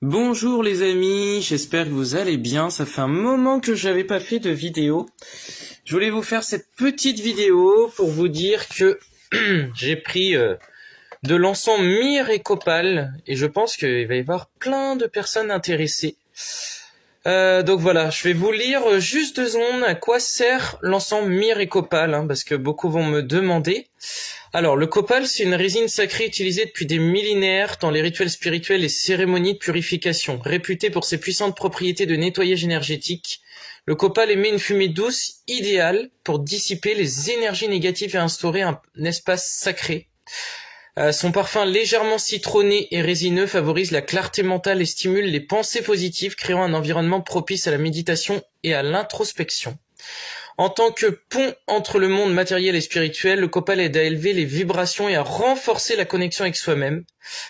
Bonjour les amis, j'espère que vous allez bien. Ça fait un moment que j'avais pas fait de vidéo. Je voulais vous faire cette petite vidéo pour vous dire que j'ai pris de l'encens myrrhe et copal et je pense qu'il va y avoir plein de personnes intéressées. Donc voilà, je vais vous lire juste 2 secondes à quoi sert l'encens myrrhe et copal, parce que beaucoup vont me demander. Alors, le copal, c'est une résine sacrée utilisée depuis des millénaires dans les rituels spirituels et cérémonies de purification. Réputé pour ses puissantes propriétés de nettoyage énergétique, le copal émet une fumée douce idéale pour dissiper les énergies négatives et instaurer un espace sacré. Son parfum légèrement citronné et résineux favorise la clarté mentale et stimule les pensées positives, créant un environnement propice à la méditation et à l'introspection. En tant que pont entre le monde matériel et spirituel, le copal aide à élever les vibrations et à renforcer la connexion avec soi-même,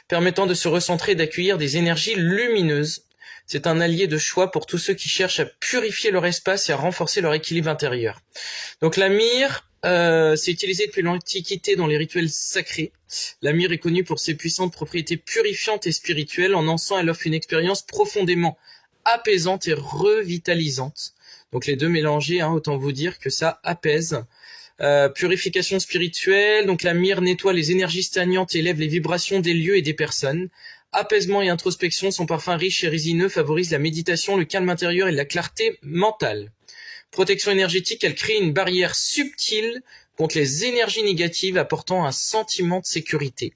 permettant de se recentrer et d'accueillir des énergies lumineuses. C'est un allié de choix pour tous ceux qui cherchent à purifier leur espace et à renforcer leur équilibre intérieur. Donc la myrrhe, c'est utilisé depuis l'Antiquité dans les rituels sacrés. La myrrhe est connue pour ses puissantes propriétés purifiantes et spirituelles. En encens, elle offre une expérience profondément apaisante et revitalisante. Donc les deux mélangés, autant vous dire que ça apaise. Purification spirituelle, donc la myrrhe nettoie les énergies stagnantes et élève les vibrations des lieux et des personnes. Apaisement et introspection, son parfum riche et résineux favorise la méditation, le calme intérieur et la clarté mentale. Protection énergétique, elle crée une barrière subtile contre les énergies négatives, apportant un sentiment de sécurité.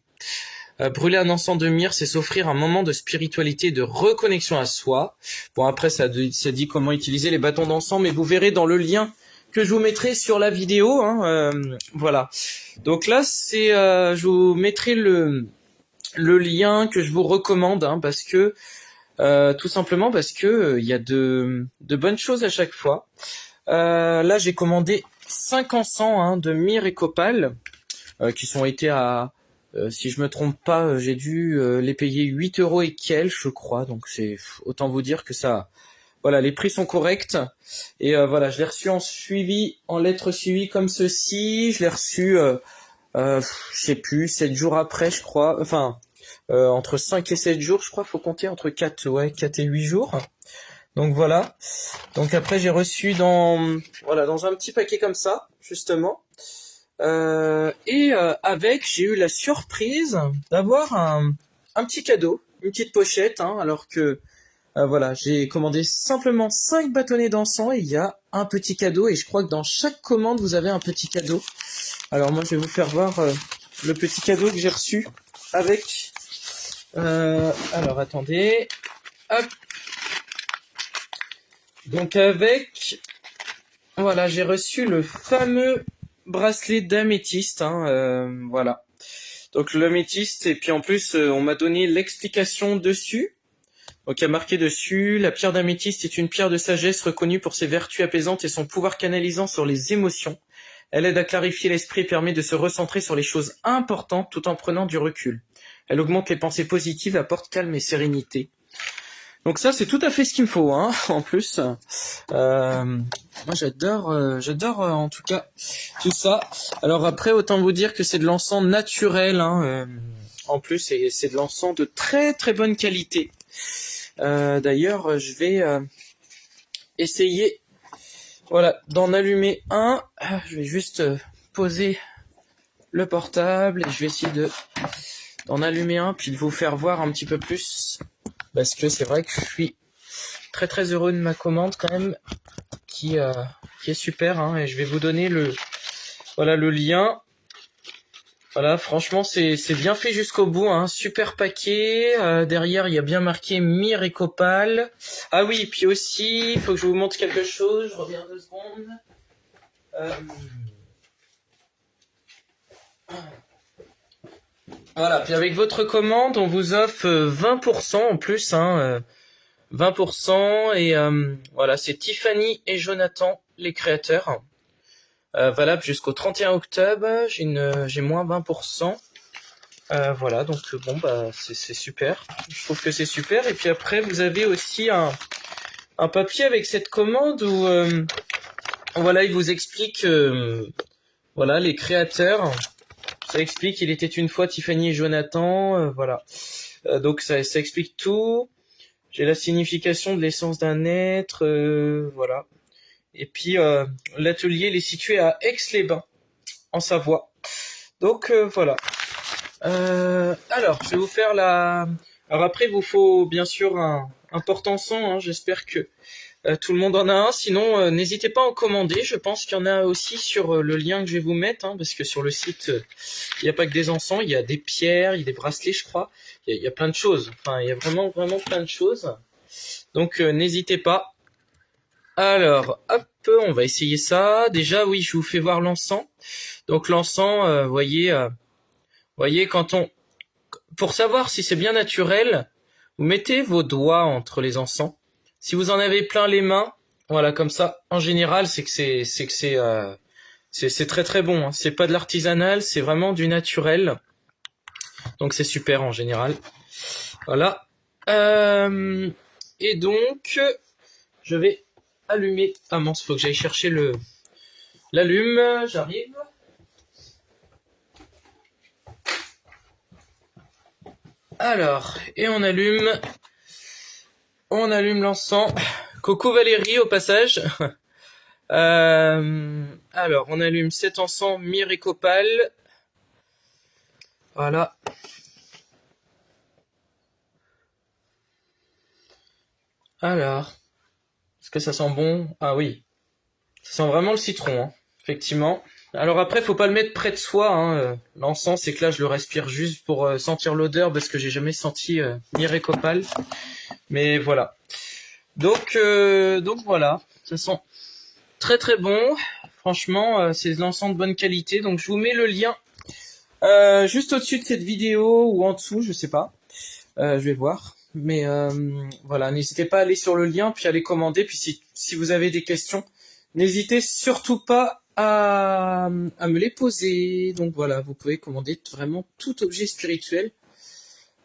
Brûler un encens de myrrhe, c'est s'offrir un moment de spiritualité, de reconnexion à soi. Bon, après, ça dit comment utiliser les bâtons d'encens, mais vous verrez dans le lien que je vous mettrai sur la vidéo. Voilà. Donc là, je vous mettrai le lien que je vous recommande, parce que tout simplement parce que il y a de bonnes choses à chaque fois. Là, j'ai commandé 5 encens de myrrhe et copal qui sont été à si je me trompe pas, j'ai dû les payer 8 € et quelques, je crois. Donc c'est autant vous dire que ça, voilà, les prix sont corrects. Et voilà, je l'ai reçu en lettres suivies comme ceci. Je l'ai reçu, je sais plus, 7 jours après, je crois. Enfin, entre 5 et 7 jours, je crois. Faut compter entre 4 et 8 jours. Donc voilà. Donc après, j'ai reçu dans un petit paquet comme ça, justement. Avec, j'ai eu la surprise d'avoir un petit cadeau, une petite pochette, alors que voilà, j'ai commandé simplement 5 bâtonnets d'encens et il y a un petit cadeau, et je crois que dans chaque commande vous avez un petit cadeau. Alors moi je vais vous faire voir le petit cadeau que j'ai reçu avec. Alors attendez, hop. Donc avec, voilà, j'ai reçu le fameux bracelet d'améthyste, voilà. Donc l'améthyste, et puis en plus on m'a donné l'explication dessus. Donc il y a marqué dessus: la pierre d'améthyste est une pierre de sagesse reconnue pour ses vertus apaisantes et son pouvoir canalisant sur les émotions. Elle aide à clarifier l'esprit et permet de se recentrer sur les choses importantes tout en prenant du recul. Elle augmente les pensées positives, apporte calme et sérénité. Donc ça, c'est tout à fait ce qu'il me faut, en plus. Moi, j'adore en tout cas tout ça. Alors après, autant vous dire que c'est de l'encens naturel, en plus, c'est de l'encens de très très bonne qualité. D'ailleurs, je vais essayer, voilà, d'en allumer un. Je vais juste poser le portable et je vais essayer d'en allumer un, puis de vous faire voir un petit peu plus. Parce que c'est vrai que je suis très très heureux de ma commande quand même, qui est super, et je vais vous donner le lien. Voilà, franchement c'est bien fait jusqu'au bout, super paquet. Derrière il y a bien marqué myrrhe et copal. Ah oui, puis aussi il faut que je vous montre quelque chose. Je reviens 2 secondes. Voilà, puis avec votre commande on vous offre 20% en plus, 20%, et voilà, c'est Tiffany et Jonathan, les créateurs. Valable jusqu'au 31 octobre, j'ai moins 20%. Voilà, donc bon, bah c'est super. Je trouve que c'est super. Et puis après, vous avez aussi un papier avec cette commande où voilà, il vous explique voilà, les créateurs. Ça explique: il était une fois Tiffany et Jonathan, voilà. Donc ça explique tout. J'ai la signification de l'essence d'un être, voilà. Et puis l'atelier il est situé à Aix-les-Bains, en Savoie. Donc voilà. Alors, je vais vous faire la... Alors après, il vous faut bien sûr un porte-encens, hein. J'espère que tout le monde en a un. Sinon, n'hésitez pas à en commander. Je pense qu'il y en a aussi sur le lien que je vais vous mettre, hein, parce que sur le site, il n'y a pas que des encens, il y a des pierres, il y a des bracelets, je crois. Il y a plein de choses. Enfin, il y a vraiment, vraiment plein de choses. Donc, n'hésitez pas. Alors, hop, on va essayer ça. Déjà, oui, je vous fais voir l'encens. Donc, l'encens, voyez, quand on... Pour savoir si c'est bien naturel, vous mettez vos doigts entre les encens. Si vous en avez plein les mains, voilà, comme ça, en général, c'est très très bon, hein. C'est pas de l'artisanal, c'est vraiment du naturel. Donc c'est super en général. Voilà. Et donc, je vais allumer. Ah mince, faut que j'aille chercher l'allume. J'arrive. Alors, et on allume l'encens. Coucou Valérie au passage. Alors, on allume cet encens myrrhe et copal. Voilà. Alors, est-ce que ça sent bon? Ah oui, ça sent vraiment le citron, hein, effectivement. Alors après, faut pas le mettre près de soi, hein. L'encens, c'est que là, je le respire juste pour sentir l'odeur, parce que j'ai jamais senti myrrhe et copal. Mais voilà. Donc voilà, ça sent très très bon. Franchement, c'est de l'encens de bonne qualité. Donc je vous mets le lien juste au-dessus de cette vidéo ou en dessous, je sais pas. Je vais voir. Mais voilà, n'hésitez pas à aller sur le lien, puis à les commander. Puis si vous avez des questions, n'hésitez surtout pas à me les poser. Donc voilà, vous pouvez commander vraiment tout objet spirituel.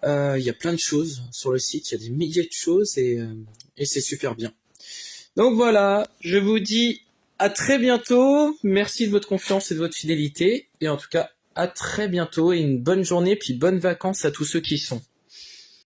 Il y a plein de choses sur le site, il y a des milliers de choses et c'est super bien. Donc voilà, je vous dis à très bientôt. Merci de votre confiance et de votre fidélité. Et en tout cas, à très bientôt et une bonne journée, puis bonnes vacances à tous ceux qui y sont.